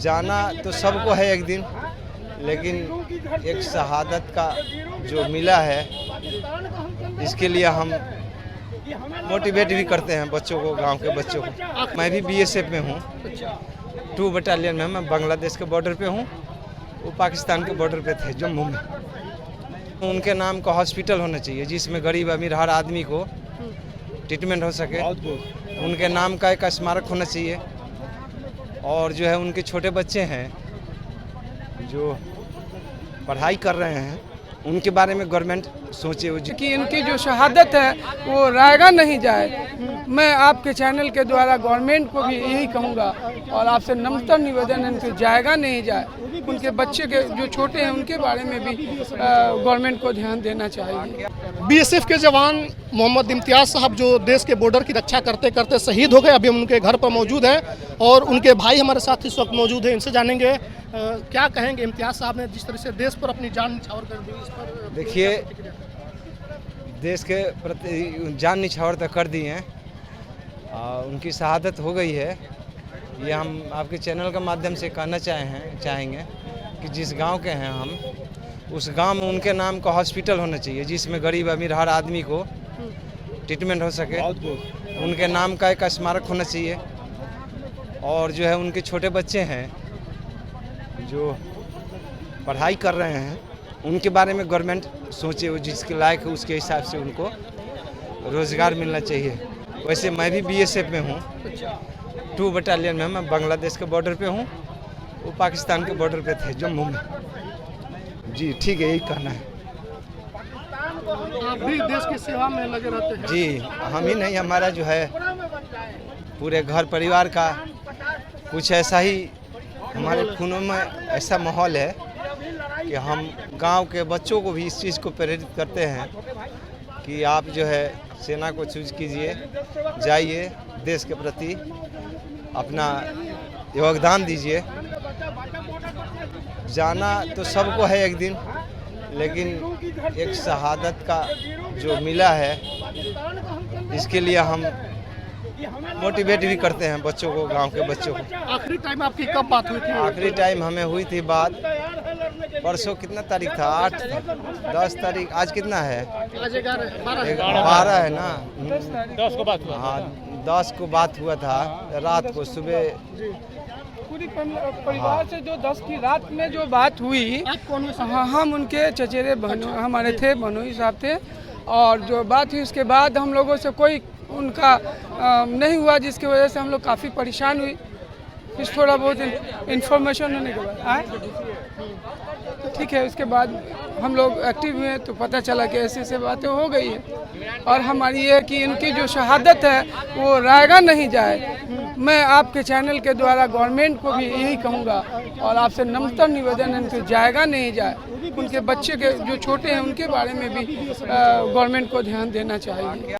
जाना तो सबको है एक दिन, लेकिन एक शहादत का जो मिला है इसके लिए हम मोटिवेट भी करते हैं बच्चों को, गांव के बच्चों को। मैं भी बीएसएफ में हूँ, 2 बटालियन में। मैं बांग्लादेश के बॉर्डर पे हूँ, वो पाकिस्तान के बॉर्डर पे थे जम्मू में। उनके नाम का हॉस्पिटल होना चाहिए जिसमें गरीब अमीर हर आदमी को ट्रीटमेंट हो सके। उनके नाम का एक स्मारक होना चाहिए। और जो है उनके छोटे बच्चे हैं जो पढ़ाई कर रहे हैं, उनके बारे में गवर्नमेंट सोचे कि इनकी जो शहादत है वो रायगा नहीं जाए। मैं आपके चैनल के द्वारा गवर्नमेंट को भी यही कहूँगा और आपसे नम्रतम निवेदन है कि जाएगा नहीं जाए। उनके बच्चे के जो छोटे हैं उनके बारे में भी गवर्नमेंट को ध्यान देना चाहिए। बीएसएफ के जवान मोहम्मद इम्तियाज साहब जो देश के बॉर्डर की रक्षा करते करते शहीद हो गए, अभी हम उनके घर पर मौजूद हैं और उनके भाई हमारे साथ इस वक्त मौजूद हैं। इनसे जानेंगे क्या कहेंगे इम्तियाज साहब ने जिस तरह से देश पर अपनी जान निछावर कर दी, इस पर देखिए देश के प्रति जान निछावर तक कर दी हैं, उनकी शहादत हो गई है। ये हम आपके चैनल के माध्यम से कहना चाहेंगे कि जिस गांव के हैं हम, उस गांव में उनके नाम का हॉस्पिटल होना चाहिए जिसमें गरीब अमीर हर आदमी को ट्रीटमेंट हो सके। उनके नाम का एक स्मारक होना चाहिए। और जो है उनके छोटे बच्चे हैं जो पढ़ाई कर रहे हैं, उनके बारे में गवर्नमेंट सोचे, वो जिसके लायक है उसके हिसाब से उनको रोज़गार मिलना चाहिए। वैसे मैं भी बीएसएफ में हूँ, 2 बटालियन में। मैं बांग्लादेश के बॉर्डर पे हूँ, वो पाकिस्तान के बॉर्डर पे थे जम्मू में। जी ठीक है, यही कहना है। आप भी देश की सेवा में लगे रहते हैं? जी, हम ही नहीं, हमारा जो है पूरे घर परिवार का कुछ ऐसा ही, हमारे खूनों में ऐसा माहौल है कि हम गांव के बच्चों को भी इस चीज़ को प्रेरित करते हैं कि आप जो है सेना को चूज कीजिए, जाइए, देश के प्रति अपना योगदान दीजिए। जाना तो सबको है एक दिन, लेकिन एक शहादत का जो मिला है इसके लिए हम मोटिवेट भी करते हैं बच्चों को, गांव के बच्चों को। आखिरी टाइम आपकी कब बात हुई थी? आखिरी टाइम हमें हुई थी बात परसों, कितना तारीख था? 8 10 तारीख। आज कितना है? आज 12 है ना? 10 को बात हुआ। हाँ, 10 को बात हुआ था, रात को। सुबह पूरी परिवार से जो 10 की रात में जो बात हुई, हाँ, हम उनके चचेरे बहनों हमारे थे, बनोई साहब थे। और जो बात हुई उसके बाद हम लोगों से कोई उनका नहीं हुआ, जिसकी वजह से हम लोग काफ़ी परेशान हुई। कुछ थोड़ा बहुत इन्फॉर्मेशन होने के बाद ठीक है, उसके बाद हम लोग एक्टिव हुए तो पता चला कि ऐसी ऐसी बातें हो गई है। और हमारी ये कि इनकी जो शहादत है वो रायगा नहीं जाए। मैं आपके चैनल के द्वारा गवर्नमेंट को भी यही कहूँगा और आपसे नम्रतम निवेदन है कि जाएगा नहीं जाए। उनके बच्चे के जो छोटे हैं उनके बारे में भी गवर्नमेंट को ध्यान देना चाहिए।